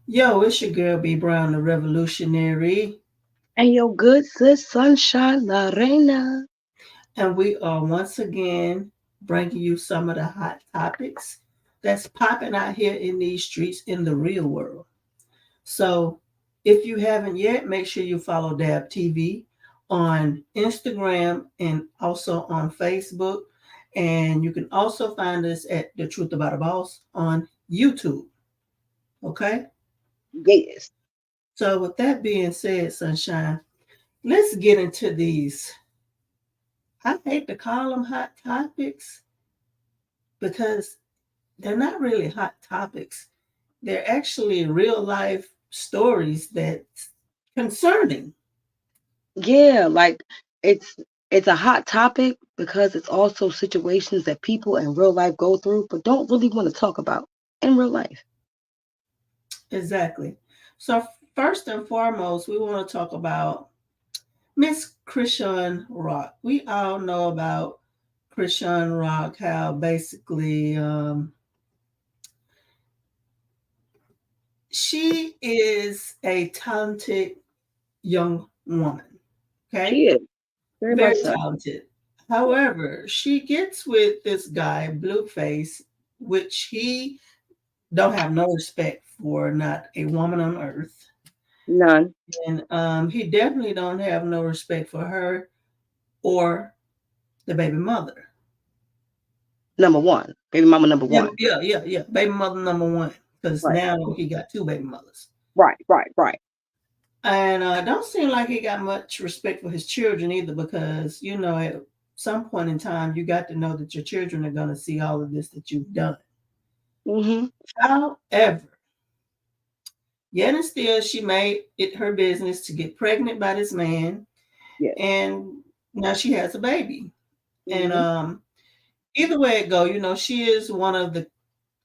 Yo, it's your girl B Brown, the revolutionary, And your good sis, Sunshine La Reina. and we are once again bringing you some of the hot topics that's popping out here in these streets in the real world. So, if you haven't yet, make sure you follow Dab TV on Instagram and also on Facebook. And you can also find us at The Truth About a Boss on YouTube. Okay? Yes. So, with that being said, Sunshine, let's get into these. I hate to call them hot topics because they're not really hot topics. They're actually real life stories that's concerning. Yeah, like it's it's a hot topic because it's also situations that people in real life go through but don't really want to talk about in real life. Exactly. So, first and foremost, we want to talk about Miss Chrisean Rock. We all know about Chrisean Rock, how basically she is a talented young woman. Okay. She is very much Very so. talented. However, she gets with this guy, Blueface, which he don't have no respect for, not a woman on earth. None. And he definitely don't have no respect for her or the baby mother. Number one. Baby mama number Yeah, one. yeah, yeah, yeah. Baby mother number one. Because Right. now he got two baby mothers. Right. And don't seem like he got much respect for his children either, because at some point in time you got to know that your children are going to see all of this that you've done. Mm-hmm. However, yet and still, she made it her business to get pregnant by this man, Yes. and now she has a baby. And Mm-hmm. either way it go, she is one of the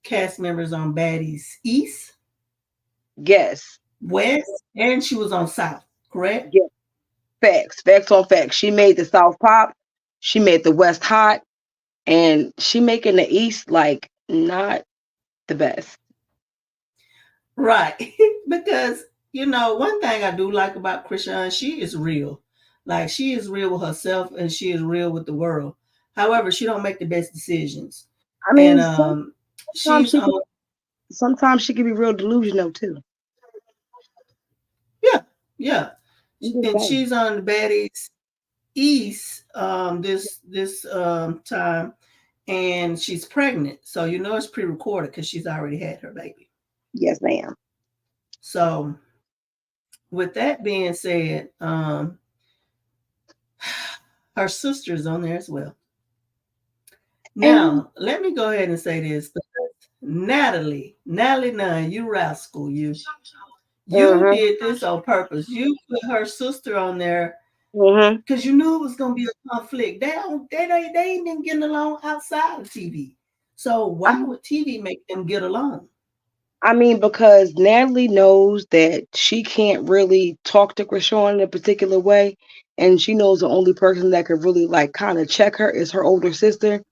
cast members on Baddies East, Yes. West, and she was on South. Correct? Yes. Facts. Facts on facts. She made the South pop. She made the West hot. And she making the East like not the best. Right. Because one thing I do like about Chrisean, she is real. Like, she is real with herself and she is real with the world. However, she don't make the best decisions. I And mean, sometimes she's she on. can, sometimes she can be real delusional too. Yeah, yeah. I'm just And saying. she's on the Baddies East this time, and she's pregnant. So it's pre-recorded because she's already had her baby. Yes, ma'am. So with that being said, her sister's on there as well. And Now, let me go ahead and say this, because Natalie Nunn, you rascal, you uh-huh, did this on purpose. You put her sister on there uh-huh. because you knew it was going to be a conflict. They ain't been getting along outside of TV. So I, why would TV make them get along? I mean, because Natalie knows that she can't really talk to Krishawn in a particular way, and she knows the only person that could really like kind of check her is her older sister.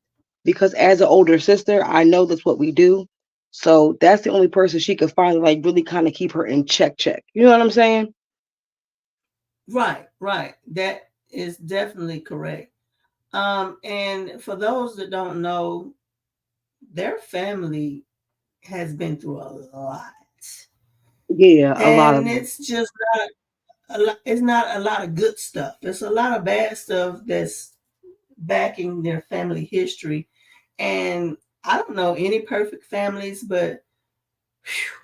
Because as an older sister, I know that's what we do. So that's the only person she could find to like really kind of keep her in check. You know what I'm saying? Right, right. That is definitely correct. And for those that don't know, their family has been through a lot. Yeah, a lot of And it's just not it's not a lot of good stuff. It's a lot of bad stuff that's backing their family history. And I don't know any perfect families, but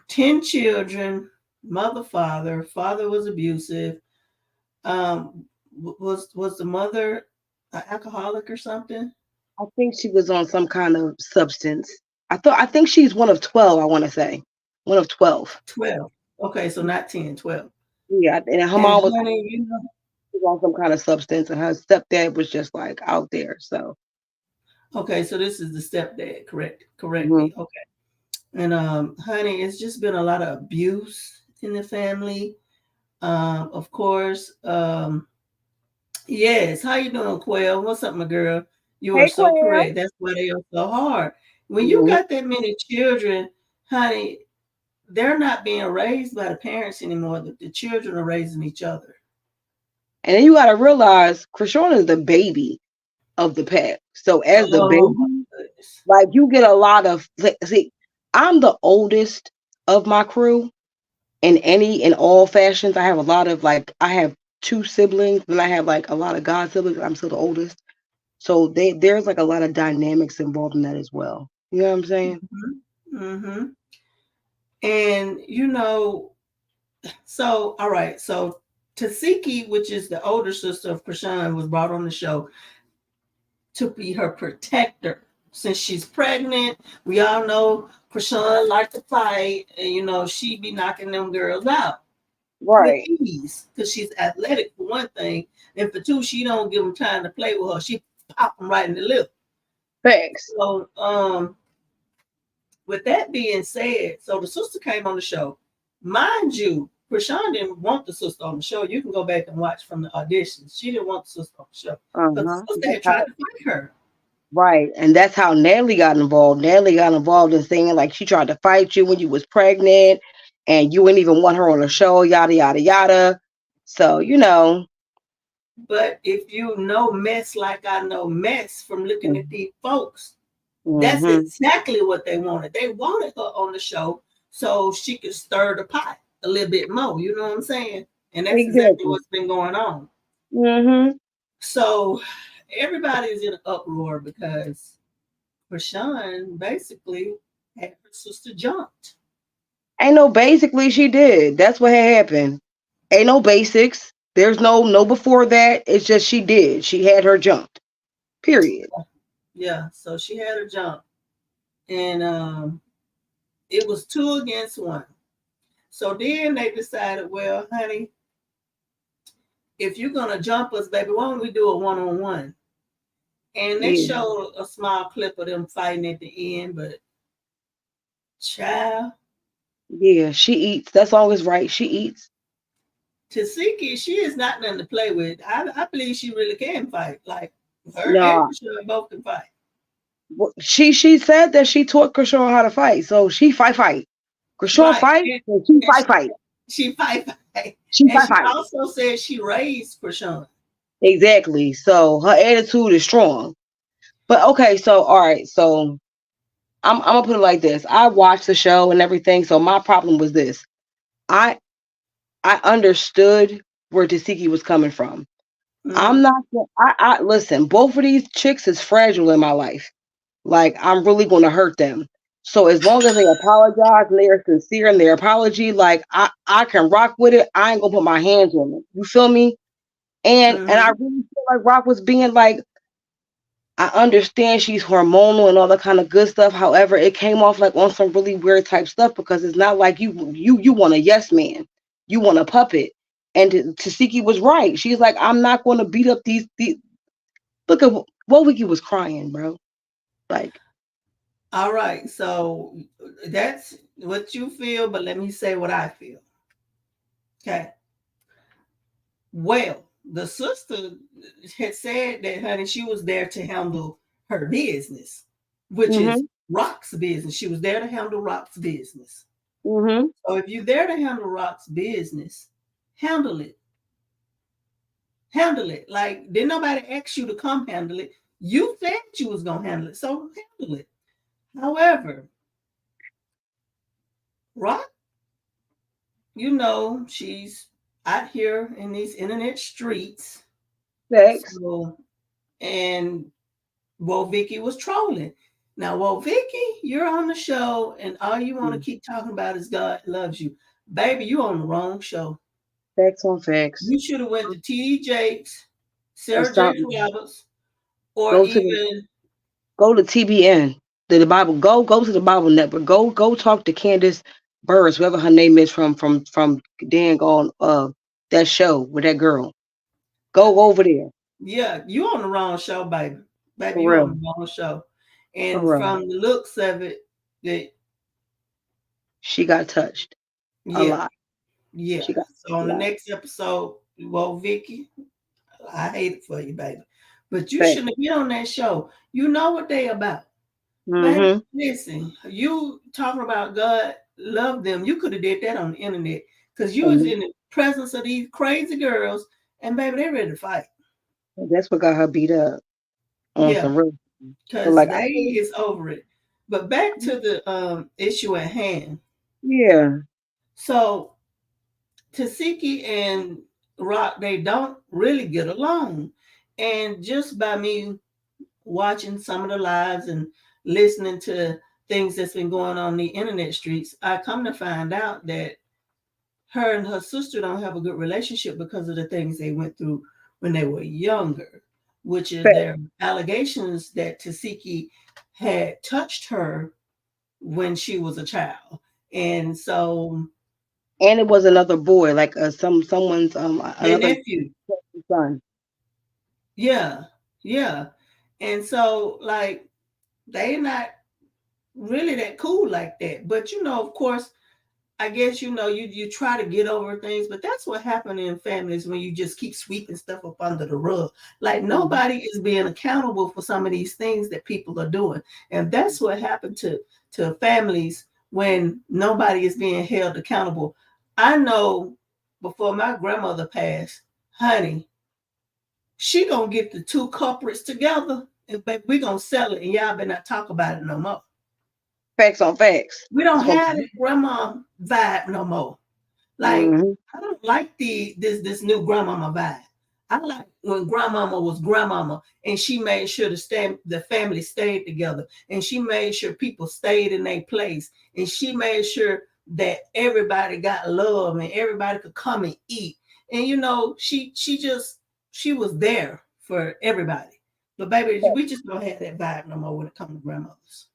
10 children, mother, father was abusive. Was the mother an alcoholic or something? I think she was on some kind of substance. I think she's one of 12, I want to say. One of 12. 12. Okay, so not 10, 12. Yeah, and her And mom was honey, on some kind of substance and her stepdad was just like out there. So, okay, so this is the stepdad, correct? Correct mhm. me. Okay. And honey, it's just been a lot of abuse in the family. Of course. Yes. How you doing, Quail? What's up, my girl? You are Hey, so Quail. correct. That's why they are so hard. When you Mhm. got that many children, honey, they're not being raised by the parents anymore. The children are raising each other. And then you got to realize Chrisean is the baby of the pack. So as the Oh my baby, goodness. like you get a lot of see. I'm the oldest of my crew in all fashions. I have a lot of like I have two siblings, and I have like a lot of god siblings. I'm still the oldest, so there's like a lot of dynamics involved in that as well. You know what I'm saying? Mm-hmm. And so all right. So Tesehki, which is the older sister of Chrisean, was brought on the show to be her protector. Since she's pregnant, we all know Chrisean liked to fight, and she be knocking them girls out with Right. ease because she's athletic for one thing, and for two, she don't give them time to play with her. She pop them right in the lip. Thanks. So, with that being said, so the sister came on the show. Mind you, Chrisean didn't want the sister on the show. You can go back and watch from the auditions. She didn't want the sister on the show because Uh-huh. the sister had tried to fight her. Right. And that's how Natalie got involved. Natalie got involved in saying like she tried to fight you when you was pregnant and you wouldn't even want her on the show, yada yada yada. So, But if you know mess like I know mess from looking at these folks, that's mm-hmm. exactly what they wanted. They wanted her on the show so she could stir the pot a little bit more. You know what I'm saying? And that's exactly Exactly. what's been going on. Mm-hmm. So everybody is in an uproar because Chrisean basically had her sister jumped. Ain't no basically she did. That's what had happened. Ain't no basics. There's no before that. It's just she did. She had her jumped. Period. Yeah, so she had her jump. And it was two against one. So then they decided, well, honey, if you're gonna jump us, baby, why don't we do a one-on-one? And they Yeah. showed a small clip of them fighting at the end, but child, Yeah. She eats. That's always right. She eats. Tesehki, she is not nothing to play with. I believe she really can fight. Like her and No. Chrisean both can fight. She said that she taught Chrisean how to fight. So she fight. Chrisean Right. fight, and she And fight. she fight. She And she fight. also said she raised Chrisean. Exactly. So her attitude is strong. But okay, so all right, so I'm gonna put it like this. I watched the show and everything. So my problem was this. I I understood where Tasiki was coming from. I'm Mm-hmm. not. I listen. Both of these chicks is fragile in my life. Like I'm really gonna hurt them. So as long as they apologize and they are sincere in their apology, like I can rock with it. I ain't gonna put my hands on it. You feel me? And I Mm-hmm. really feel like Rock was being like, I understand she's hormonal and all that kind of good stuff. However, it came off like on some really weird type stuff because it's not like you want a yes man, you want a puppet. And Tasiki was right. She's like, I'm not going to beat up these. Look at what Wiki was crying, bro. Like, All right. So that's what you feel, but let me say what I feel. Okay. Well, the sister had said that, honey, she was there to handle her business, which is mm-hmm, Rock's business. She was there to handle Rock's business. mm-hmm. So if you're there to handle Rock's business, handle it. Handle it. Like, didn't nobody ask you to come handle it. You said you was gonna handle it, so handle it. However, Rock, she's out here in these internet streets. Sex, So, and Whoa Vicky was trolling. Now, Whoa Vicky, you're on the show, and all you want to keep talking about is God loves you. Baby, you on the wrong show. sex on facts, You should have went to T.D. Jakes, or Sarah Jakes something. Roberts, or Go to the even go to TBN, the Bible. Go to the Bible Network. Go talk to Candace Burris, whoever her name is from dang on that show with that girl. Go over there yeah, you on the wrong show, baby. Baby, for you on real, the wrong show. for And real. from the looks of it, that She got touched a yeah, lot. yeah. She got So touched on a the lot. next episode, well, Vicky, I hate it for you, baby. But you Thanks. shouldn't be on that show. You know what they about. Baby, Mm-hmm. listen, you talking about God. love them, you could have did that on the internet because you was Mhm. in the presence of these crazy girls, and baby, they ready to fight. That's what got her beat up on Yeah, some real. So because like, they is over it. But back to the issue at hand. yeah, So Tesehki and Rock, they don't really get along, and just by me watching some of the lives and listening to things that's been going on in the internet streets, I come to find out that her and her sister don't have a good relationship because of the things they went through when they were younger, which is fact. their allegations that Tesehki had touched her when she was a child. And so And it was another boy, like someone's their another nephew, son. yeah, yeah. And so like they not really that cool like that. But of course, I guess you try to get over things, but that's what happened in families when you just keep sweeping stuff up under the rug. Like Mhm. nobody is being accountable for some of these things that people are doing, and that's what happened to families when nobody is being held accountable. I know before my grandmother passed, honey, she gonna get the two culprits together, and baby, we gonna sell it, and y'all better not talk about it no more. Facts on facts. We don't It's gonna have that grandma vibe no more. Like hmm I don't like this new grandmama vibe. I like when grandmama was grandmama and she made sure the family stayed together and she made sure people stayed in their place and she made sure that everybody got love and everybody could come and eat. And she was there for everybody. But baby, we just don't have that vibe no more when it comes to grandmothers.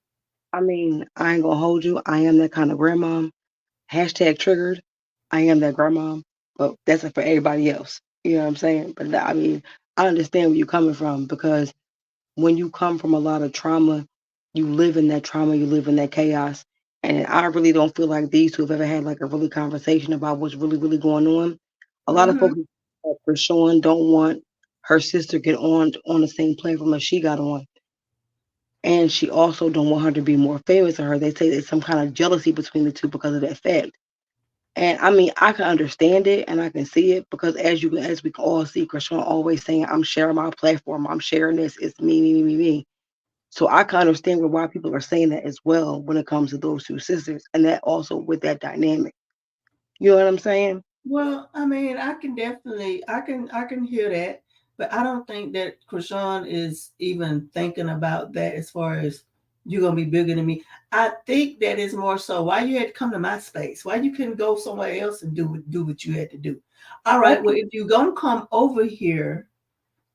I mean, I ain't gonna hold you. I am that kind of grandmom. Hashtag triggered. I am that grandmom, but that's for everybody else. You know what I'm saying? But I mean, I understand where you're coming from because when you come from a lot of trauma, you live in that trauma, you live in that chaos. And I really don't feel like these two have ever had like a really conversation about what's really, really going on. A lot of Mm-hmm. folks for Sean don't want her sister get on the same platform as she got on. And she also don't want her to be more famous than her. They say there's some kind of jealousy between the two because of that fact. And I mean, I can understand it and I can see it because as we can all see, Chrisean always saying, I'm sharing my platform, I'm sharing this, it's me, me, me, me, me. So I can understand why people are saying that as well when it comes to those two sisters, and that also with that dynamic. You know what I'm saying? Well, I mean, I can hear that, but I don't think that Krishan is even thinking about that as far as you're gonna be bigger than me. I think that is more so why you had to come to my space, why you couldn't go somewhere else and do what you had to do. All right, well, Okay. if you're gonna come over here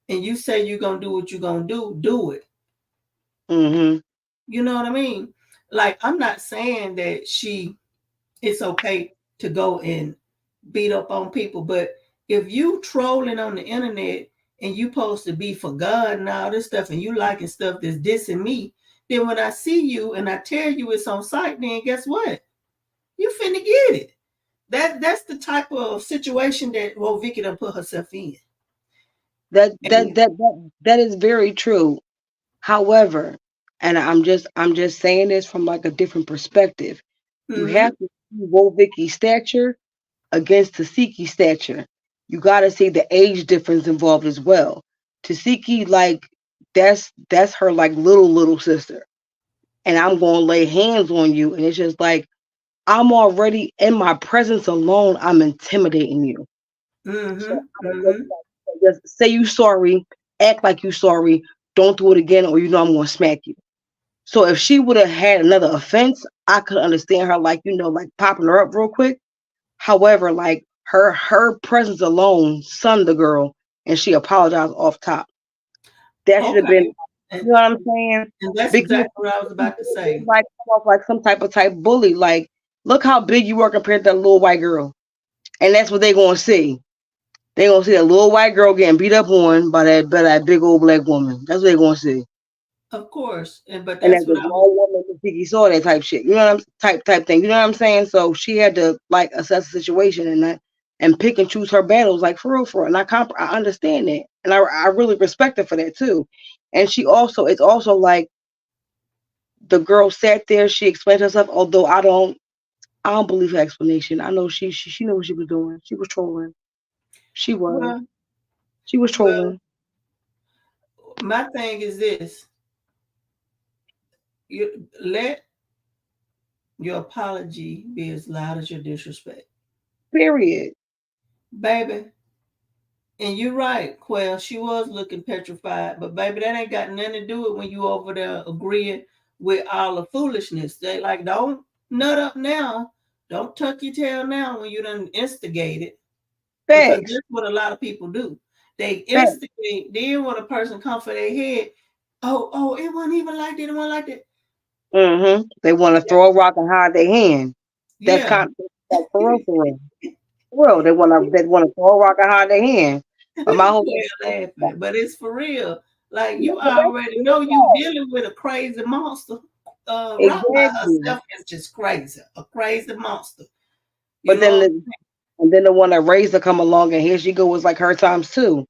and you say you're gonna do what you're gonna do it. Mhm. You know what I mean? Like I'm not saying that it's okay to go and beat up on people. But if you trolling on the internet and you supposed to be for God and all this stuff, and you liking stuff that's dissing me, then when I see you and I tell you it's on site, then guess what? You finna get it. That's the type of situation that Vicky done put herself in. That that And that that that is very true. However, and I'm just saying this from like a different perspective. You have mm-hmm, to see Vicky's stature against Taseki's stature. You got to see the age difference involved as well. Taseki, like that's her like little sister, and I'm gonna lay hands on you, and it's just like I'm already in my presence alone. I'm intimidating you. So mm-hmm, I'm gonna mm-hmm. just say you sorry, act like you sorry, don't do it again, or I'm gonna smack you. So if she would have had another offense, I could understand her like like popping her up real quick. However, like her presence alone sunned the girl, and she apologized off top. That should have been, Okay. And, you know what I'm saying? and that's Because exactly what I was about to say. like come off like some type bully. Like, look how big you are compared to that little white girl, and that's what they gonna see. They gonna see that little white girl getting beat up on by that big old black woman. That's what they gonna see. Of course. But And as that's a what I was grown woman, Tiki saw that type shit. You know what I'm type thing. You know what I'm saying? So she had to like assess the situation and pick and choose her battles like for real, for real. And I understand that, and I really respect her for that too. And she also it's also like the girl sat there. She explained herself. Although I don't. I don't believe her explanation. I know she knew what she was doing. She was trolling. She was. Well, She was well, trolling. my thing is this: you let your apology be as loud as your disrespect, Period. baby. And you're right, Quell. She was looking petrified, but baby, that ain't got nothing to do with when you over there agreeing with all the foolishness. They like don't nut up now, don't tuck your tail now when you done instigated, because Facts. that's what a lot of people do. They Facts. instigate. Then when a person come for their head, oh, it wasn't even like that. It wasn't like that. They want to Yeah, throw a rock and hide their hand. That's yeah. kind of like for real, for real. For real. They want to throw a rock and hide their hand. But my whole They're laughing, but it's for real. Like no, you but that's already know you real. dealing with a crazy monster. Rock by Exactly. herself is just crazy, a crazy monster. You But know then what I'm the one that raised her come along and here she go was like her times too.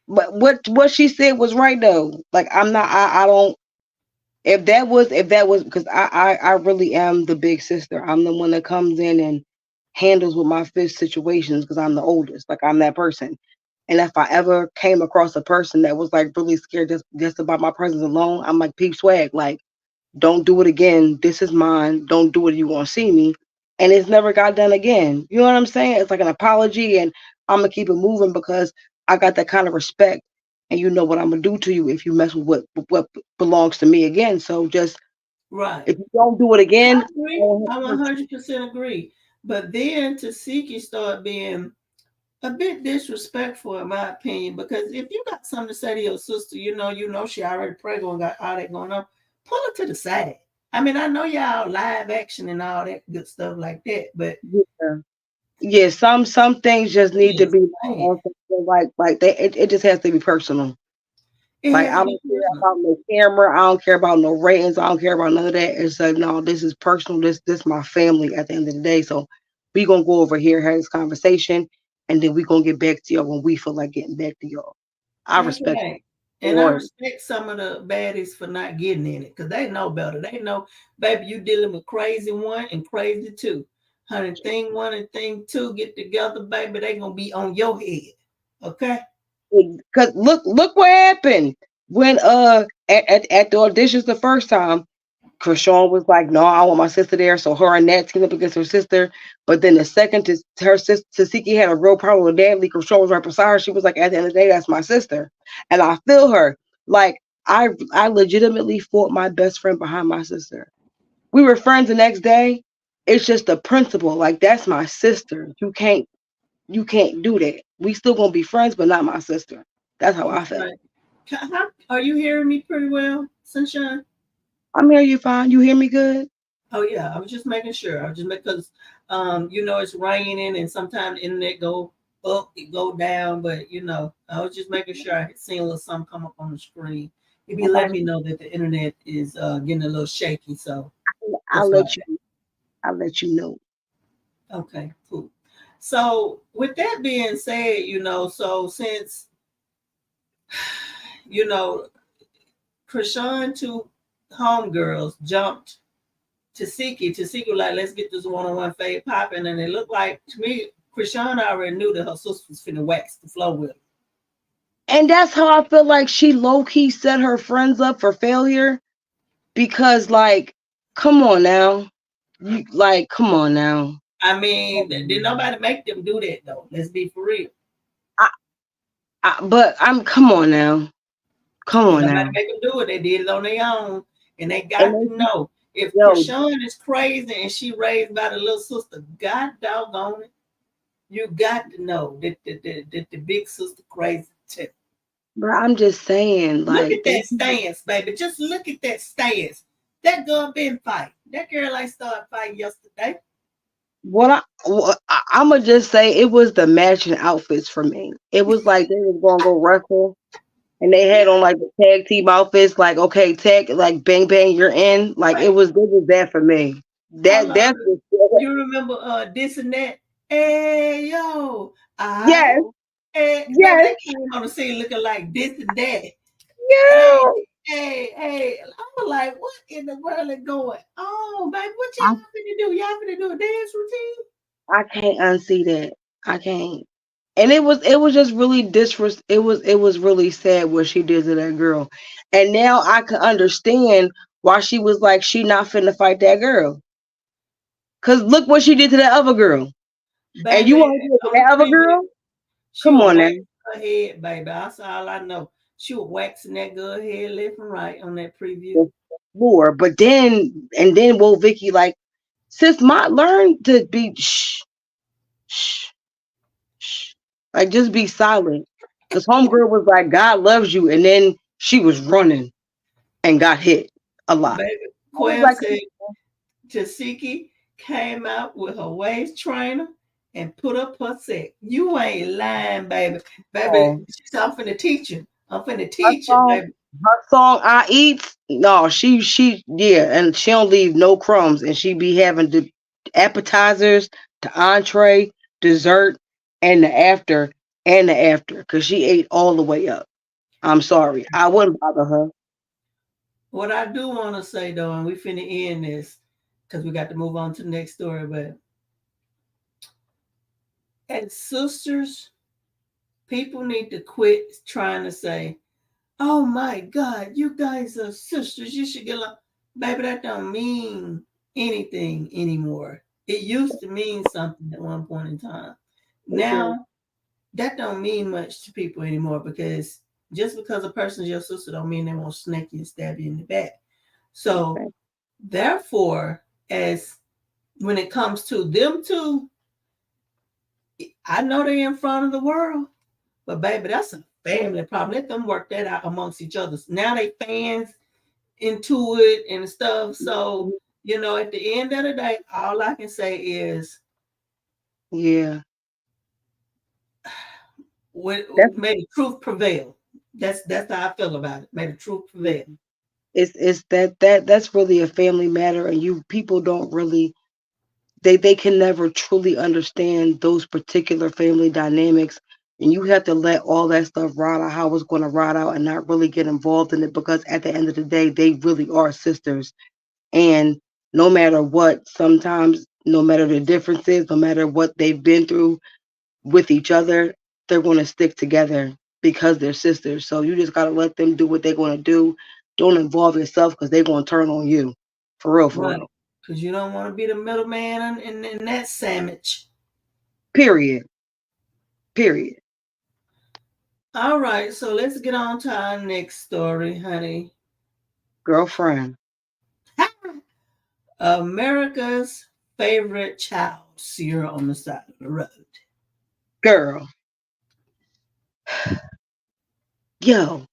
But what she said was right though. Like I'm not I don't if that was because I really am the big sister. I'm the one that comes in and handles with my fist situations because I'm the oldest. Like I'm that person. And if I ever came across a person that was like really scared just about my presence alone, I'm like peep swag. Like don't do it again. This is mine. Don't do it. You won't see me. And it's never got done again. You know what I'm saying? It's like an apology, and I'm gonna keep it moving because I got that kind of respect, and you know what I'm gonna do to you if you mess with what belongs to me again. So just right? if you don't do it I again, I agree. won't I hurt you. 100% agree. But then Tasiki started being a bit disrespectful, in my opinion, because if you got something to say to your sister, you know she already pregnant and got all that going on, pull her to the side. I mean, I know y'all live action and all that good stuff like that, but Yeah, yeah. Some things just need to yes, be like, man, on something like they. It just has to be personal. it Like had to I be don't care personal. about no camera. I don't care about no ratings. I don't care about none of that. It's like no, this is personal. This my family at the end of the day. So we gonna go over here, have this conversation, and then we gonna get back to y'all when we feel like getting back to y'all. I That's respect right. And I or respect some of the baddies for not getting in it because they know better. They know, baby, you dealing with crazy one and crazy two. Honey, thing one and thing two get together, baby, they gonna be on your head. Okay? because look what happened when at the auditions the first time. Chrisean was like, "No, I want my sister there." So her and Nat teamed up against her sister. But then the second her sister Tesehki had a real problem with Natalie, Chrisean was right beside her. She was like, "At the end of the day, that's my sister," and I feel her. Like I legitimately fought my best friend behind my sister. We were friends the next day. It's just the principle. Like that's my sister. You can't do that. We still gonna be friends, but not my sister. That's how I That's felt. right. Are you hearing me pretty well, Sunshine? I'm here. You fine? You hear me good? Oh yeah, I was just making sure. I was just because it's raining and sometimes the internet go up, it go down, but I was just making sure I had seen a little something come up on the screen. It be letting me know that the internet is getting a little shaky, so I'll that's why. let you. I'll let you know. Okay, cool. So with that being said, so since you know Krishan two homegirls jumped Tesehki was like, let's get this one-on-one fade popping. And it looked like to me, Krishan already knew that her sister was finna wax the flow with her. And that's how I feel like she low key set her friends up for failure because, like, come on now. Come on now. I mean, did nobody make them do that though? Let's be for real. I, but come on now. Come Did on nobody now. make them do it? They did it on their own. And they And got to then, know if yo, Krishan is crazy and she raised by the little sister, God doggone it, you got to know that the big sister crazy too. bro, I'm just saying, Look like, at that stance, baby. Just look at that stance. That girl been fighting. That girl ain't started fighting yesterday. I'ma just say it was the matching outfits for me. It was like they was gonna go wrestle and they had on like the tag team outfits, like okay, tag, like bang bang, you're in. Like Right. it was that for me. Hold That's on. just You remember this and that? Hey yo, I yes, hey, baby, yes, they came on the scene looking like this and that. Hey, yeah. Hey, I was like, what in the world is going on, baby? What I, y'all finna do? Y'all finna do a dance routine? I can't unsee that. I can't. And it was just really it was really sad what she did to that girl. And now I can understand why she was like she not finna fight that girl. Cause look what she did to that other girl. And you Baby, want to do it to on the that other preview, girl? she Come was on now. waxing her head, baby. That's all I know. She was waxing that girl head left and right on that preview. More. But then Will Vicky like, sis, my learn to be shh, shh. Like just be silent. Cause homegirl was like, God loves you, and then she was running and got hit a lot. Baby, I was Quell like, said Tesehki came out with her waist trainer and put up her set. You ain't lying, baby. Baby, oh, she said, I'm finna teach you. I'm finna her teach you, song, baby. her song I Eat, no, she yeah, and she don't leave no crumbs, and she be having the appetizers, the entree, dessert, and the after, cause she ate all the way up. I'm sorry, I wouldn't bother her. What I do want to say, though, and we finna end this because we got to move on to the next story, but as sisters, people need to quit trying to say, oh my God, you guys are sisters. You should get along. Baby, that don't mean anything anymore. It used to mean something at one point in time. It did. Now, that don't mean much to people anymore because just because a person's your sister don't mean they won't snake you and stab you in the back. So, Okay. therefore, as when it comes to them two, I know they're in front of the world, but baby, that's a family problem. Let them work that out amongst each other. Now they fans into it and stuff. So, at the end of the day, all I can say is Yeah, when that's may the truth prevail. That's how I feel about it. May the truth prevail. it's that's really a family matter, and you people don't really they can never truly understand those particular family dynamics, and you have to let all that stuff ride out how it's going to ride out and not really get involved in it because at the end of the day they really are sisters, and no matter what, sometimes no matter the differences, no matter what they've been through with each other, they're going to stick together because they're sisters. So you just got to let them do what they're going to do. Don't involve yourself because they're going to turn on you, for real, for Right. real. Because you don't want to be the middleman in that sandwich. Period. Period. All right, so let's get on to our next story, honey. Girlfriend. America's favorite child seer on the side of the road. Girl. Yo,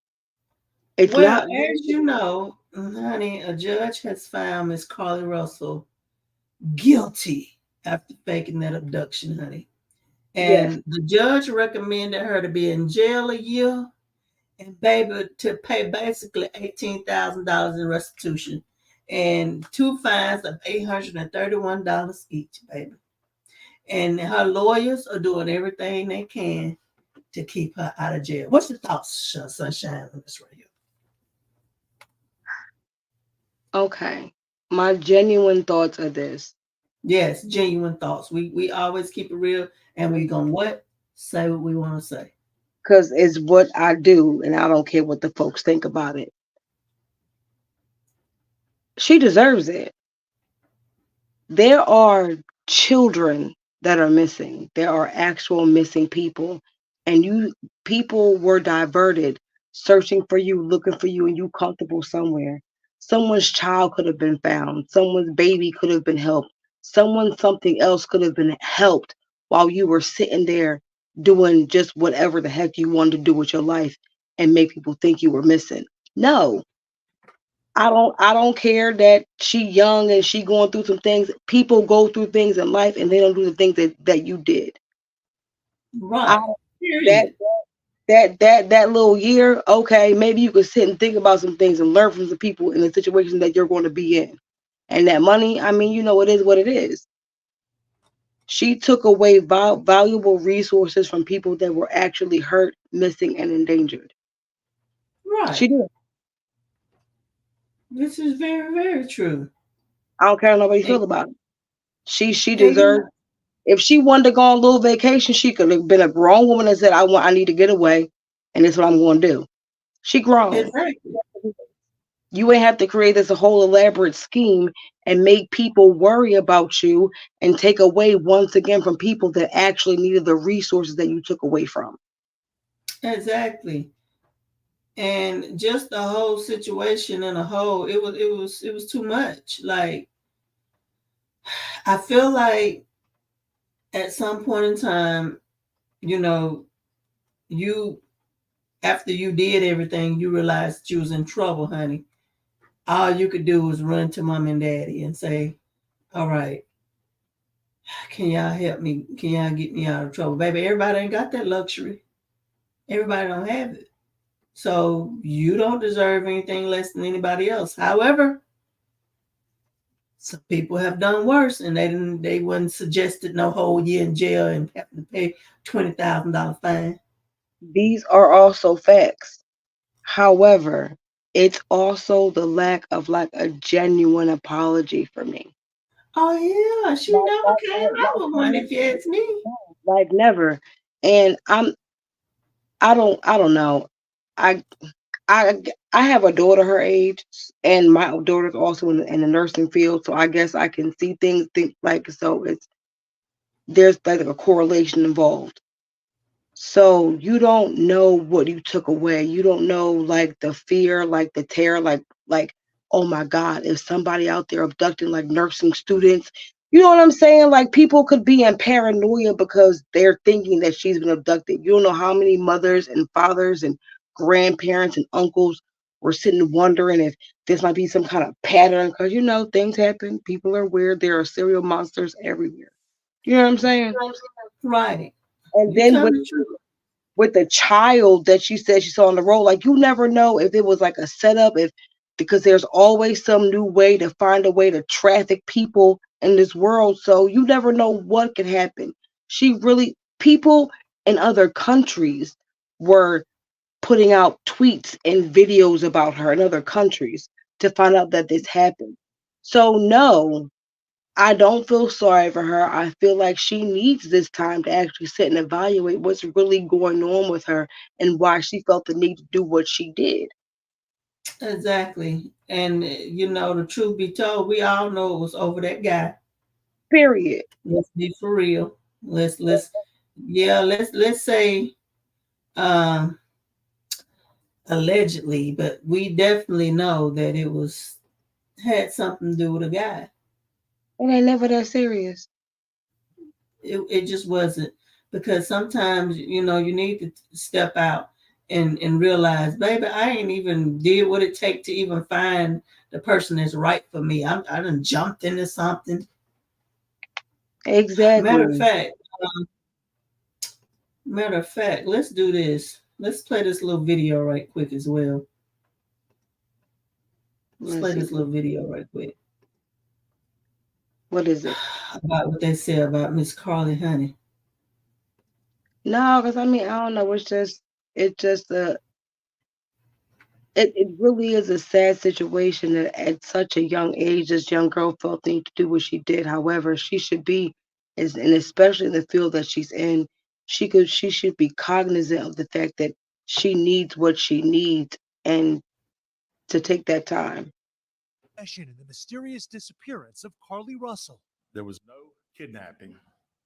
it's Well, not as you know, honey, a judge has found Miss Carlee Russell guilty after faking that abduction, honey. yes. And the judge recommended her to be in jail a year and baby to pay basically $18,000 in restitution and two fines of $831 each, baby. And her lawyers are doing everything they can to keep her out of jail. What's your thoughts, Sunshine, on this radio? Okay. My genuine thoughts are this. Yes, genuine thoughts. We always keep it real, and we gonna what say what we want to say. Because it's what I do, and I don't care what the folks think about it. She deserves it. There are children that are missing. There are actual missing people. And you people were diverted, searching for you, looking for you, and you comfortable somewhere. Someone's child could have been found. Someone's baby could have been helped. Someone something else could have been helped while you were sitting there doing just whatever the heck you wanted to do with your life and make people think you were missing. No, I don't care that she young and she going through some things. People go through things in life and they don't do the things that you did. I Right. that Period. that little year, okay, maybe you could sit and think about some things and learn from the people in the situation that you're going to be in. And that money, I mean, it is what it is. She took away valuable resources from people that were actually hurt, missing, and endangered. She Right. did. This is very, very true. I don't care how nobody And, feel about it. She and you deserves. know, If she wanted to go on a little vacation, she could have been a grown woman and said, I need to get away, and this is what I'm going to do." She grown. exactly. You ain't have to create this a whole elaborate scheme and make people worry about you and take away once again from people that actually needed the resources that you took away from. Exactly. And just the whole situation in a whole, it was too much. Like, I feel like at some point in time, you know, you after you did everything, you realized you was in trouble, honey. All you could do was run to mom and daddy and say, "All right, can y'all help me? Can y'all get me out of trouble?" Baby, everybody ain't got that luxury. Everybody don't have it. So you don't deserve anything less than anybody else. However, some people have done worse, and they wasn't suggested no whole year in jail and having to pay $20,000 fine. These are also facts. However, it's also the lack of like a genuine apology for me. Oh yeah, she Like, never like, came like, out with one if you ask me. like never. And I don't know. I I I have a daughter her age, and my daughter's also in the nursing field, so I guess I can see things think like so. It's there's like a correlation involved. So you don't know what you took away. You don't know like the fear, like the terror, like oh my God, if somebody out there abducting like nursing students, you know what I'm saying? Like people could be in paranoia because they're thinking that she's been abducted. You don't know how many mothers and fathers and grandparents and uncles were sitting wondering if this might be some kind of pattern because you know things happen. People are weird. There are serial monsters everywhere. You know what I'm saying? Right. And You then tell the truth. with the child that she said she saw on the road. Like you never know if it was like a setup, if because there's always some new way to find a way to traffic people in this world. So you never know what could happen. She really people in other countries were putting out tweets and videos about her in other countries to find out that this happened. So no, I don't feel sorry for her. I feel like she needs this time to actually sit and evaluate what's really going on with her and why she felt the need to do what she did. Exactly. And the truth be told, we all know it was over that guy. Period. Let's be for real. Let's yeah, let's say um allegedly, but we definitely know that it was had something to do with a guy. It ain't never that serious. It just wasn't, because sometimes you need to step out and realize, baby, I ain't even did what it take to even find the person that's right for me. I done jumped into something. Matter of Exactly. fact, let's do this. Let's play this little video right quick as well. Let's Let's play see. this little video right quick What is it? about what they say about Miss Carlee Honey. No, because I mean, I don't know. It's just it really is a sad situation that at such a young age, this young girl felt the need to do what she did. However, she should be, and especially in the field that she's in, she should be cognizant of the fact that she needs what she needs and to take that time. In the mysterious disappearance of Carlee Russell. There was no kidnapping.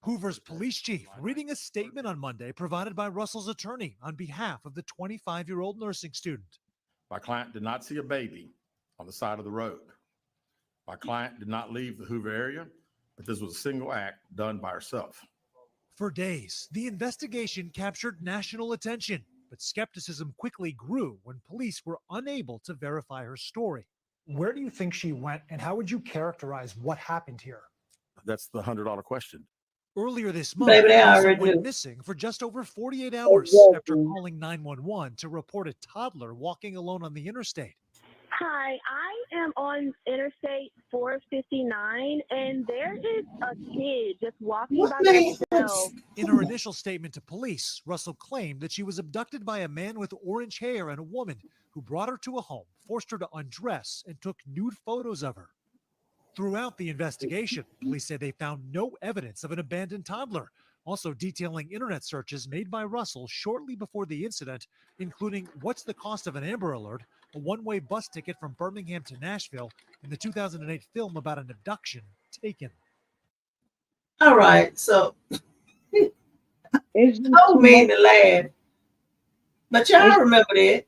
Hoover's police chief reading a statement on Monday provided by Russell's attorney on behalf of the 25-year-old nursing student. My client did not see a baby on the side of the road. My client did not leave the Hoover area, but this was a single act done by herself. For days, the investigation captured national attention, but skepticism quickly grew when police were unable to verify her story. Where do you think she went, and how would you characterize what happened here? That's the $100 question. Earlier this month, Baby, they Russell already went knew. missing for just over 48 hours after Exactly. calling 911 to report a toddler walking alone on the interstate. Hi, I am on Interstate 459, and there is a kid just walking What by made her? themselves. In her initial statement to police, Russell claimed that she was abducted by a man with orange hair and a woman who brought her to a home, forced her to undress, and took nude photos of her. Throughout the investigation, police say they found no evidence of an abandoned toddler, also detailing internet searches made by Russell shortly before the incident, including what's the cost of an Amber Alert, a one-way bus ticket from Birmingham to Nashville, and the 2008 film about an abduction, Taken. All right, so It's just I don't too much. mean to laugh, but y'all It's, remember that.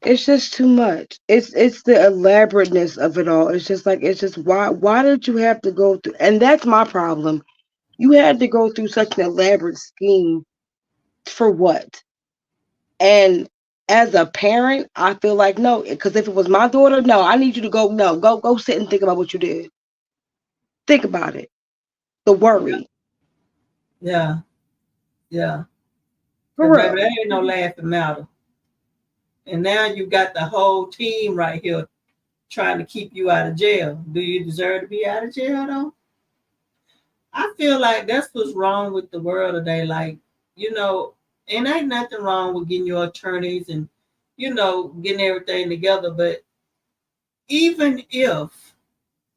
it's just too much. It's the elaborateness of it all. It's just like it's just why did you have to go through? And that's my problem. You had to go through such an elaborate scheme for what? And as a parent, I feel like no, because if it was my daughter, no, I need you to go. No, go sit and think about what you did. Think about it. The worry, Yeah, yeah. for Because baby, real. that ain't no laughing matter. And now you got the whole team right here trying to keep you out of jail. Do you deserve to be out of jail though? I feel like that's what's wrong with the world today. Like, you know, and ain't nothing wrong with getting your attorneys and, getting everything together. But even if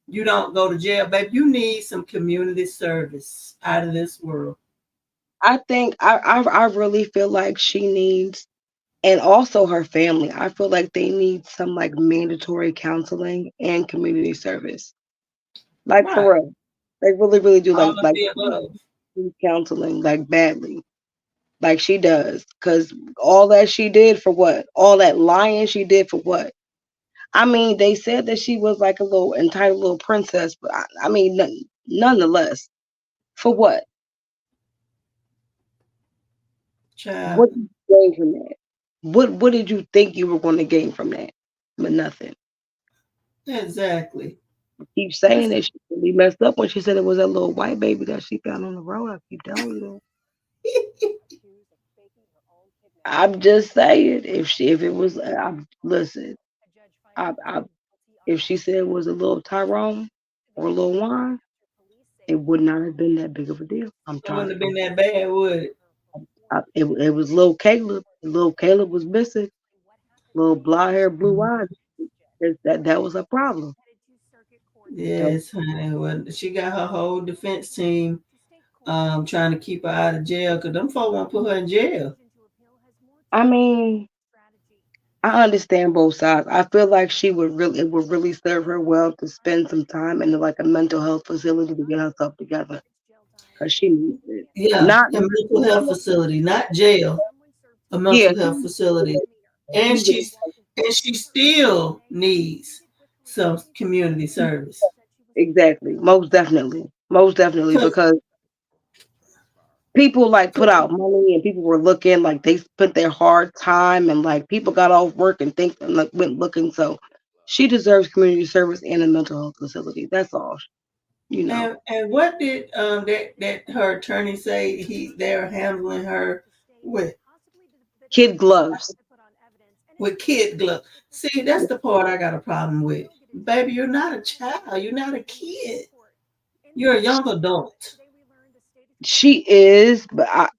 you don't go to jail, babe, you need some community service out of this world. I think I really feel like she needs, and also her family. I feel like they need some like mandatory counseling and community service. Like Right. for real, they really do. All of Like the above. counseling like badly, like she does. Cause all that she did for what? All that lying she did for what? I mean, they said that she was like a little entitled little princess, but I mean, nonetheless, for what? Child. What did you gain from that? What did you think you were going to gain from that? But nothing. Exactly. Keep saying That's that she really messed up when she said it was that little white baby that she found on the road. I keep telling you that. I'm just saying, if it was, listen, I if she said it was a little Tyrone or a little wine, it would not have been that big of a deal. I'm it trying. wouldn't have been that bad, would it? It was little Caleb. Little Caleb was missing. Little blonde hair, blue eyes. That was a problem. That Yes, honey. Well, she got her whole defense team trying to keep her out of jail because them folks won't put her in jail. I mean, I understand both sides. I feel like she would really it would really serve her well to spend some time in like a mental health facility to get herself together because she needs it. Yeah, Not a mental health facility, not jail, a yeah, mental health facility. And she's she still needs some community service. exactly most definitely Cause, because people like put 'cause- out money and people were looking like they spent their hard time and like people got off work and think and like went looking so she deserves community service and a mental health facility. That's all, you know. and what did that her attorney say they're handling her with Kid gloves. kid gloves. See, that's the part I got a problem with. Baby, you're not a child. You're not a kid. You're a young adult. She is, but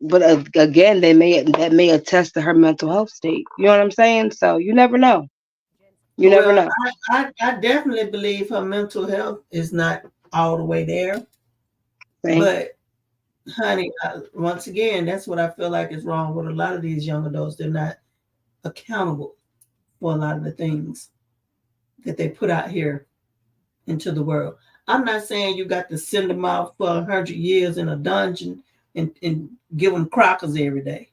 again, that may attest to her mental health state. You know what I'm saying? So you never know. You never Well, know. I definitely believe her mental health is not all the way there. Thank But, honey, once again, that's what I feel like is wrong with a lot of these young adults. They're not accountable for a lot of the things that they put out here into the world. I'm not saying you got to send them out for 100 years in a dungeon and give them crackers every day.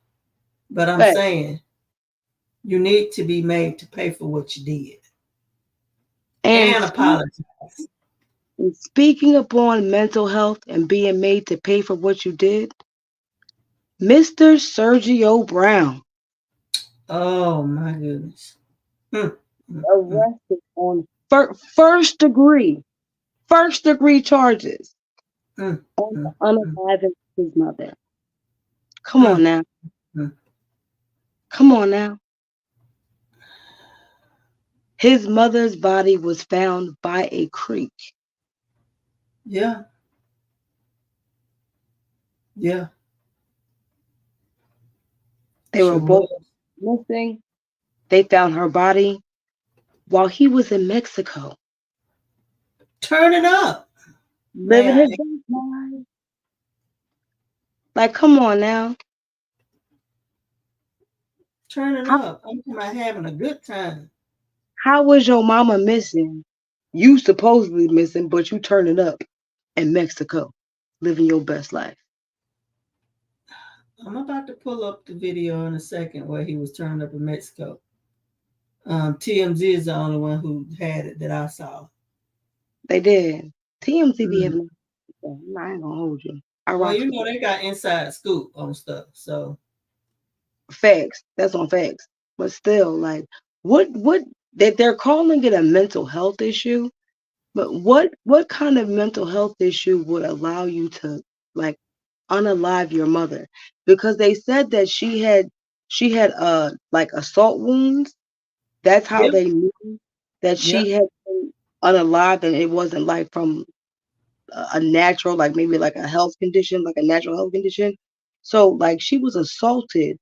But I'm But saying you need to be made to pay for what you did and and apologize. speaking upon mental health and being made to pay for what you did, Mr. Sergio Brown Oh my goodness. Mm, mm, mm, arrested on first degree charges mm, on mm, mm, unaliving his mother. Come on mm, now, mm. come on now. His mother's body was found by a creek. Yeah. Yeah. They were Sure both was. missing. They found her body while he was in Mexico, Turn it up. May living I his best life. Like, come on now. turn it How up? I'm talking about having a good time. how was your mama missing? You supposedly missing, but you turning up in Mexico, living your best life. I'm about to pull up the video in a second where he was turning up in Mexico. TMZ is the only one who had it that I saw. They did. TMZ be Mm. having. I ain't gonna hold you. I Well, rocks you with know they got inside scoop on stuff. So facts. That's on facts. But still, like, what that they're calling it a mental health issue. But what kind of mental health issue would allow you to like unalive your mother? Because they said that she had like assault wounds. That's how yeah, they knew that yeah, she had been unalived, and it wasn't like from a natural, like maybe like a health condition, like a natural health condition. So like she was assaulted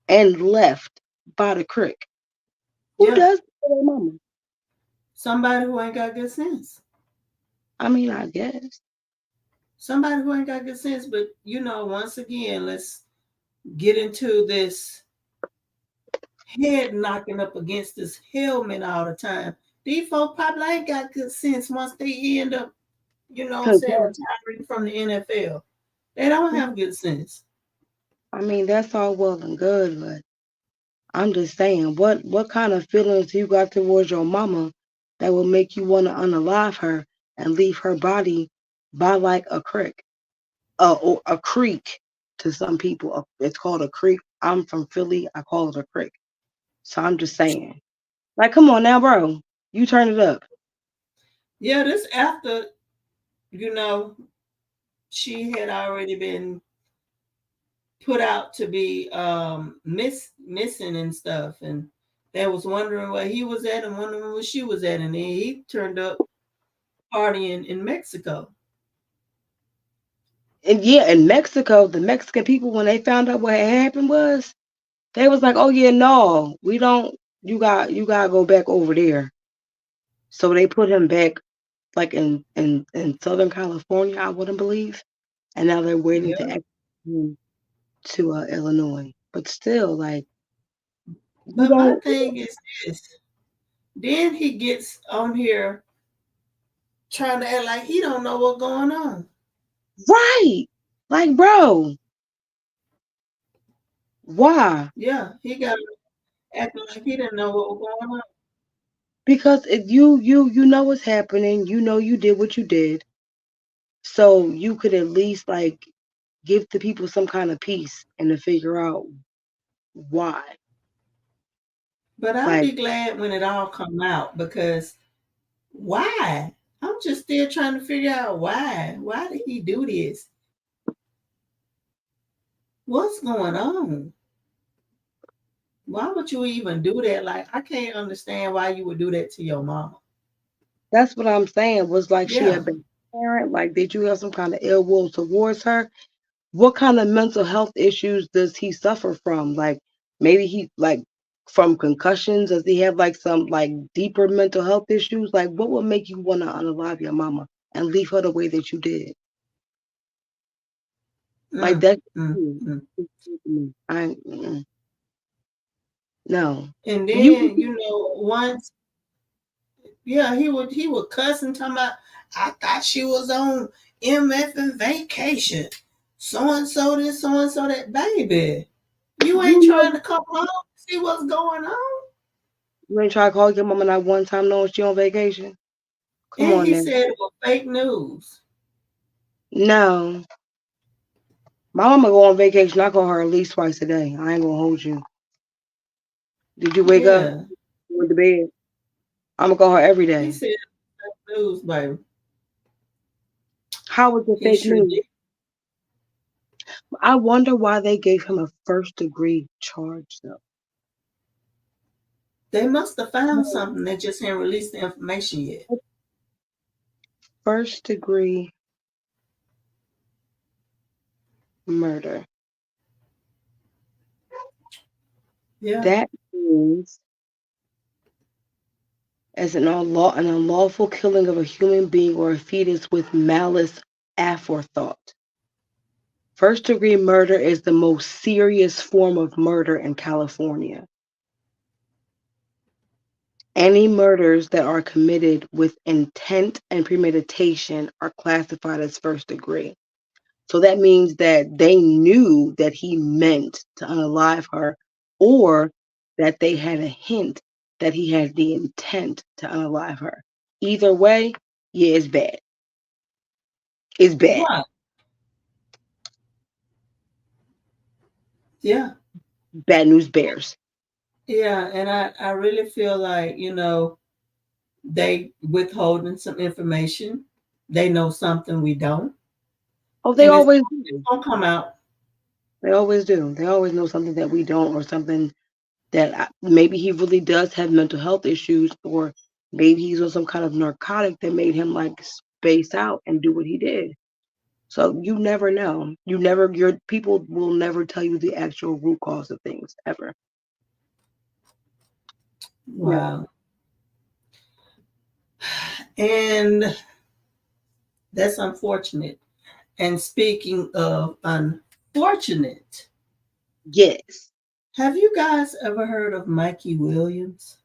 and left by the crick. Who yeah. does that to their mama? Somebody who ain't got good sense. I mean, I guess. Somebody who ain't got good sense. But once again, let's get into this head knocking up against this helmet all the time. These folks probably ain't got good sense once they end up, Cause retiring from the NFL. They don't have good sense. I mean that's all well and good, but I'm just saying, what kind of feelings you got towards your mama that will make you want to unalive her and leave her body by like a creek, or a creek to some people. It's called a creek. I'm from Philly. I call it a creek. So I'm just saying, like, come on now, bro, you turn it up. Yeah, this after, you know, she had already been put out to be missing and stuff, and they was wondering where he was at and wondering where she was at, and then he turned up partying in Mexico. And yeah, in Mexico, the Mexican people when they found out what had happened was they was like, oh yeah, no, we don't. You gotta go back over there. So they put him back like in Southern California, I wouldn't believe, and now they're waiting to Yeah, exit him to Illinois. But still, like you but my don't thing is this: then he gets on here trying to act like he don't know what's going on. right, like bro, why? Yeah, he got acting like he didn't know what was going on. Because if you know what's happening, you know you did what you did, so you could at least like give the people some kind of peace and to figure out why. But I'll Like be glad when it all come out because why? I'm just still trying to figure out why. Why did he do this? What's going on? Why would you even do that? Like, I can't understand why you would do that to your mama. that's what I'm saying. Was like she a Yeah, bad parent? Like did you have some kind of ill will towards her? What kind of mental health issues does he suffer from? Like maybe he like from concussions? Does he have like some like deeper mental health issues? Like what would make you want to unalive your mama and leave her the way that you did? Like mm, that. mm, mm. I no. And You then once, yeah, he would cuss and talking about. I thought she was on MF and vacation. So and so this, so and so that, baby. You ain't you know trying to come home see what's going on. you ain't try to call your mama not one time knowing she on vacation. Come And on he now. said it was fake news. No. My mama go on vacation. I call her at least twice a day. I ain't gonna hold you. Did you wake up? Yeah, You went to bed? I'm gonna call her every he day. said it was fake news, baby. How was it He fake sure news? did. I wonder why they gave him a first degree charge though. They must have found something. They just haven't released the information yet. First degree murder. Yeah. That means as an unlawful killing of a human being or a fetus with malice aforethought. First degree murder is the most serious form of murder in California. Any murders that are committed with intent and premeditation are classified as first degree. So that means that they knew that he meant to unalive her, or that they had a hint that he had the intent to unalive her. Either way, yeah, it's bad. It's bad. Right. Yeah. Bad news bears. Yeah. And I really feel like, they withholding some information. They know something we don't. Oh, they And it's always do. gonna come out. They always do. They always know something that we don't, or something that maybe he really does have mental health issues, or maybe he's on some kind of narcotic that made him like space out and do what he did. So you never know. Your people will never tell you the actual root cause of things ever. Never. Wow. And that's unfortunate. And speaking of unfortunate, Yes. have you guys ever heard of Mikey Williams?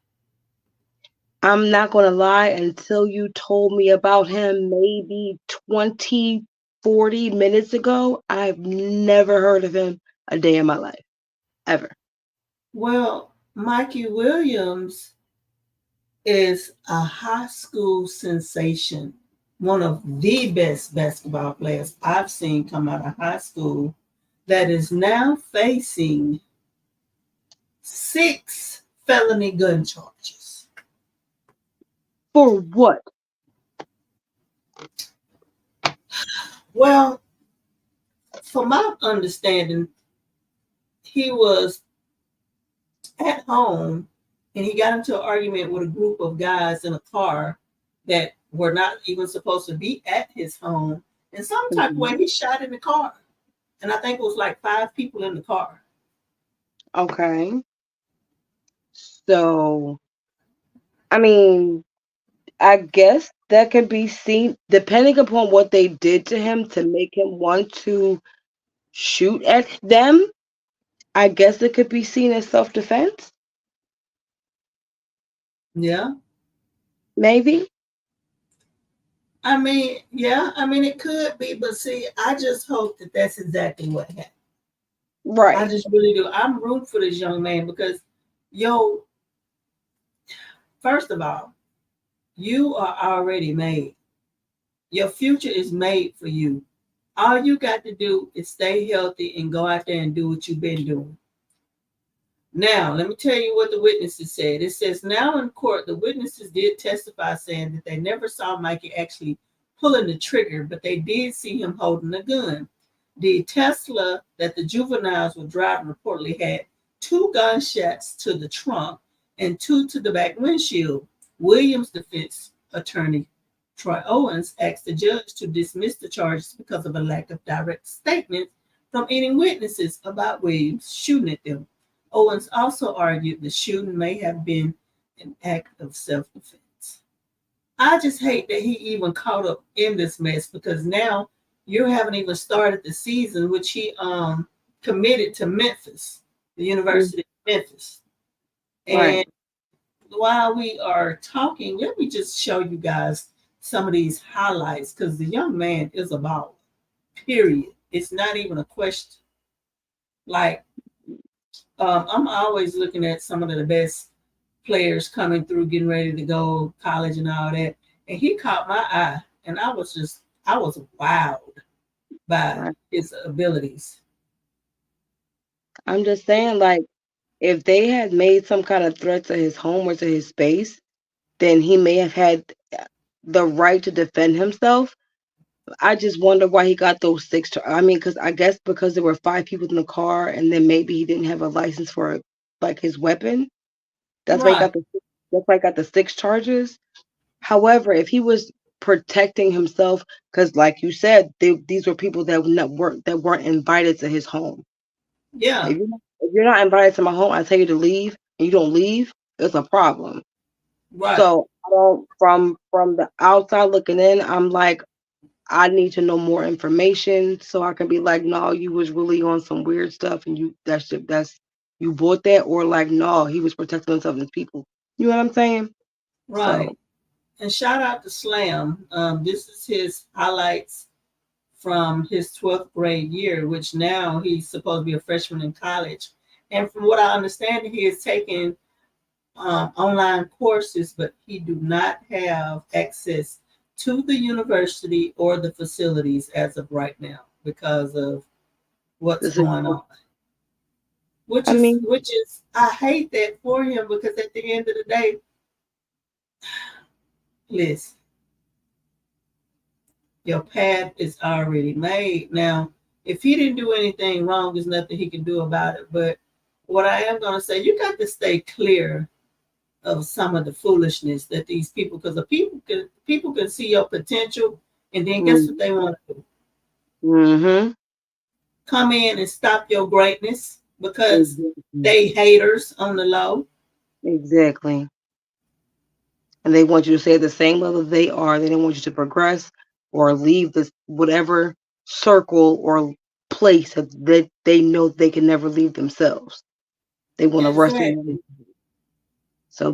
I'm not gonna lie, until you told me about him maybe 20, 40 minutes ago, I've never heard of him a day in my life. Ever. Well, Mikey Williams is a high school sensation, one of the best basketball players I've seen come out of high school, that is now facing 6 felony gun charges. For what? Well, from my understanding, he was at home and he got into an argument with a group of guys in a car that were not even supposed to be at his home. In some type of way, he shot in the car. And I think it was like 5 people in the car. Okay. So, I mean, I guess that could be seen depending upon what they did to him to make him want to shoot at them. I guess it could be seen as self-defense, Yeah. maybe. It could be, but see, I just hope that that's exactly what happened. I Right. just really do. I'm rooting for this young man because, yo, first of all, you are already made. Your future is made for you. All you got to do is stay healthy and go out there and do what you've been doing. Now, let me tell you what the witnesses said. It says, now in court, the witnesses did testify saying that they never saw Mikey actually pulling the trigger, but they did see him holding a gun. The Tesla that the juveniles were driving reportedly had 2 gunshots to the trunk and 2 to the back windshield. Williams' defense attorney, Troy Owens, asked the judge to dismiss the charges because of a lack of direct statements from any witnesses about Williams shooting at them. Owens also argued the shooting may have been an act of self-defense. I just hate that he even caught up in this mess because now you haven't even started the season, which he committed to Memphis, the University of Memphis. Right. And while we are talking, let me just show you guys some of these highlights because the young man is a baller. Period. It's not even a question. Like, I'm always looking at some of the best players coming through, getting ready to go college and all that. And he caught my eye, and I was wowed by Right. his abilities. I'm just saying, like, if they had made some kind of threat to his home or to his space, then he may have had the right to defend himself. I just wonder why he got those 6. I mean, because I guess because there were 5 people in the car, and then maybe he didn't have a license for like his weapon. That's why he Right. got the that's why he got the 6 charges. However, if he was protecting himself, because like you said, these were people that weren't invited to his home. Yeah. If you're not invited to my home, I tell you to leave, and you don't leave, it's a problem. Right. So I don't from the outside looking in, I'm like, I need to know more information so I can be like, no, you was really on some weird stuff, and that's you bought that, or like, no, he was protecting himself and his people. You know what I'm saying? So Right. And shout out to Slam. This is his highlights from his 12th grade year, which now he's supposed to be a freshman in college. And from what I understand, he is taking online courses, but he do not have access to the university or the facilities as of right now because of what's this is, going on. I mean, Which is I hate that for him because at the end of the day, listen, your path is already made. Now, if he didn't do anything wrong, there's nothing he can do about it. But what I am going to say, you got to stay clear of some of the foolishness that these people, because the people can see your potential, and then guess what they want to do? mm-hmm, Come in and stop your greatness because exactly, they haters on the low. exactly. And they want you to stay at the same level they are. They don't want you to progress or leave this whatever circle or place that they know they can never leave themselves. They want to rush in. Exactly. So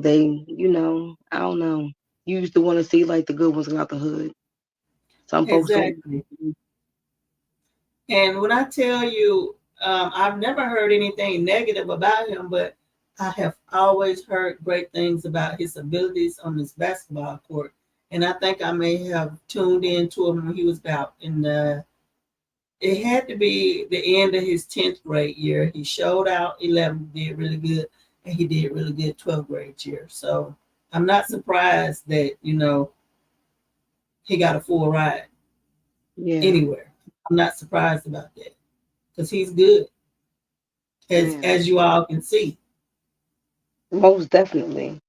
I don't know. You used to want to see like the good ones out the hood. Some folks don't. Exactly. And when I tell you, I've never heard anything negative about him, but I have always heard great things about his abilities on this basketball court. And I think I may have tuned into him when he was about in the, it had to be the end of his 10th grade year. He showed out 11, did really good, and he did really good 12th grade year. So I'm not surprised that, he got a full ride Yeah, anywhere. I'm not surprised about that because he's good, as yeah, as you all can see. most definitely.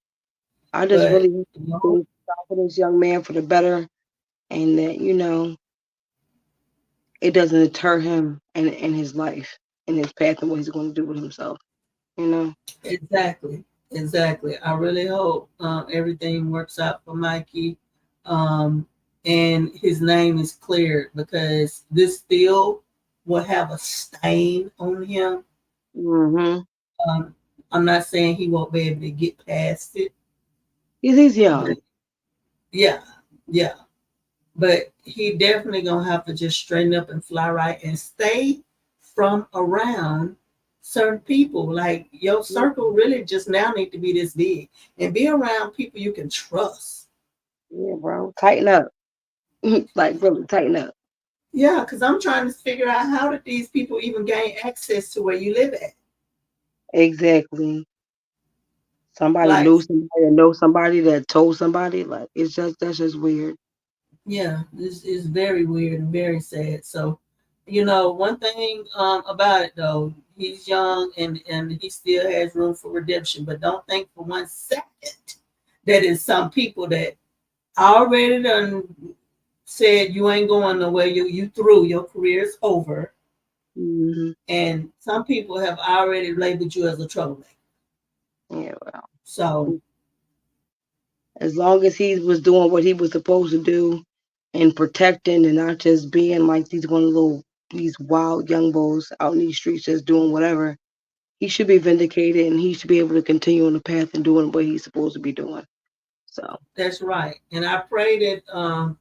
I just But really hope things start for this young man for the better, and that it doesn't deter him in his life, in his path, and what he's going to do with himself. You know. exactly, exactly. I really hope everything works out for Mikey, um, and his name is cleared because this still will have a stain on him. Mm-hmm. Um, I'm not saying he won't be able to get past it, He's but young. yeah, yeah. But he definitely gonna have to just straighten up and fly right and stay from around certain people. Like your circle really just now need to be this big and be around people you can trust. Yeah, bro. Tighten up. Like really tighten up. Yeah, because I'm trying to figure out how did these people even gain access to where you live at? Exactly. Somebody Like, knew somebody that knows somebody that told somebody. Like that's just weird. yeah, this is very weird and very sad. So, one thing about it though, he's young and he still has room for redemption. But don't think for 1 second that is some people that already done said you ain't going nowhere. You through, your career is over, Hmm. and some people have already labeled you as a troublemaker. Yeah, well, So as long as he was doing what he was supposed to do and protecting and not just being like these wild young bulls out in these streets just doing whatever, he should be vindicated and he should be able to continue on the path and doing what he's supposed to be doing. So that's right, and I pray that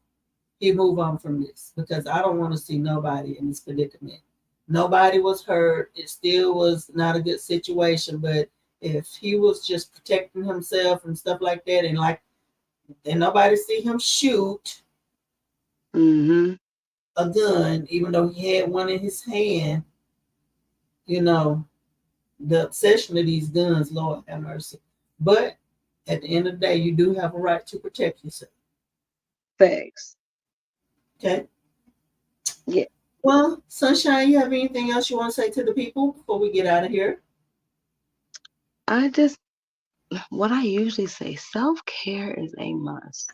he move on from this because I don't want to see nobody in this predicament. Nobody was hurt. It still was not a good situation, but if he was just protecting himself and stuff like that, and nobody see him shoot hmm a gun, even though he had one in his hand, you know, the obsession of these guns, Lord have mercy. But at the end of the day, you do have a right to protect yourself. facts. Okay. Yeah. Well, Sunshine, you have anything else you want to say to the people before we get out of here? I just what I usually say, self-care is a must,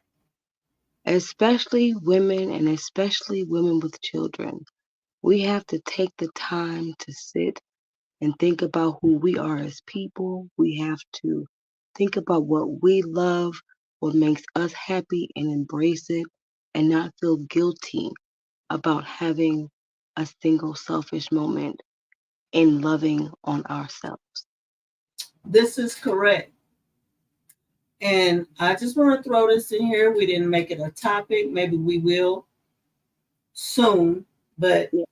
especially women and especially women with children. We have to take the time to sit and think about who we are as people. We have to think about what we love, what makes us happy, and embrace it, and not feel guilty about having a single selfish moment in loving on ourselves. This is correct. And I just want to throw this in here. We didn't make it a topic. Maybe we will soon. But Yeah.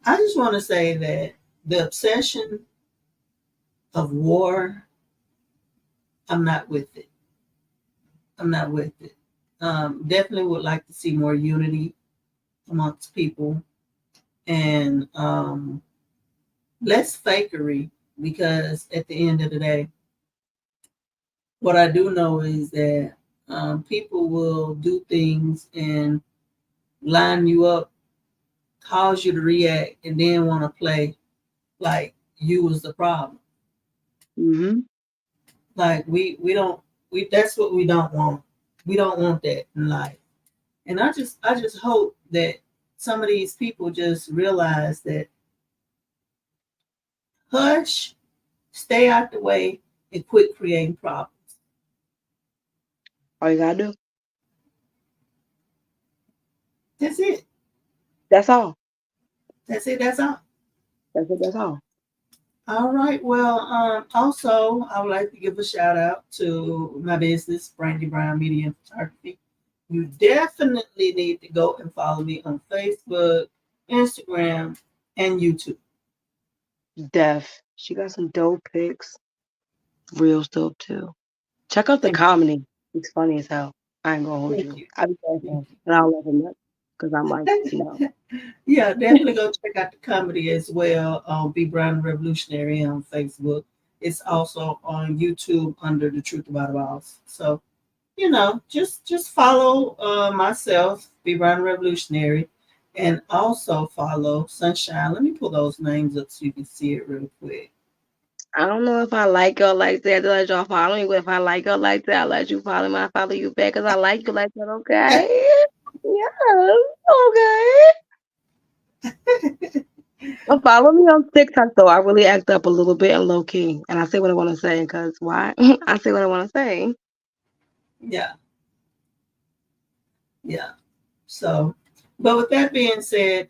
I just want to say that the obsession of war, I'm not with it. I'm not with it. Definitely would like to see more unity amongst people and less fakery, because at the end of the day, what I do know is that people will do things and line you up, cause you to react, and then want to play like you was the problem. Hmm. Like we don't we that's what we don't want. We don't want that in life. And I just hope that some of these people just realize that hush, stay out the way, and quit creating problems. All you gotta do. That's it. That's all. That's it. That's all. That's it. That's all. All right. Well, also, I would like to give a shout out to my business, Brandy Brown Media and Photography. You definitely need to go and follow me on Facebook, Instagram, and YouTube. Def. She got some dope pics. Real dope too. Check out the Thank comedy. It's funny as hell. I ain't gonna hold thank you. you. I be Thank laughing and I'll laugh him up because I'm like, you. Yeah, definitely go check out the comedy as well on Be Brown Revolutionary on Facebook. It's also on YouTube under The Truth About It All. So, just follow myself, Be Brown Revolutionary, and also follow Sunshine. Let me pull those names up so you can see it real quick. I don't know if I like you like that to let y'all follow me, but if I like you like that, I'll let you follow me. I follow you back because I like you like that, okay? Yeah, okay. But follow me on TikTok though. I really act up a little bit and low key, and I say what I want to say because why? I say what I want to say. Yeah, yeah. So, but with that being said,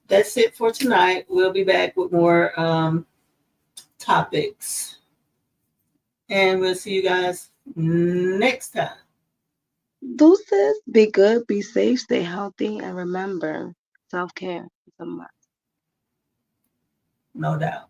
that's it for tonight. We'll be back with more topics. And we'll see you guys next time. Deuces, be good, be safe, stay healthy, and remember, self care is a must. No doubt.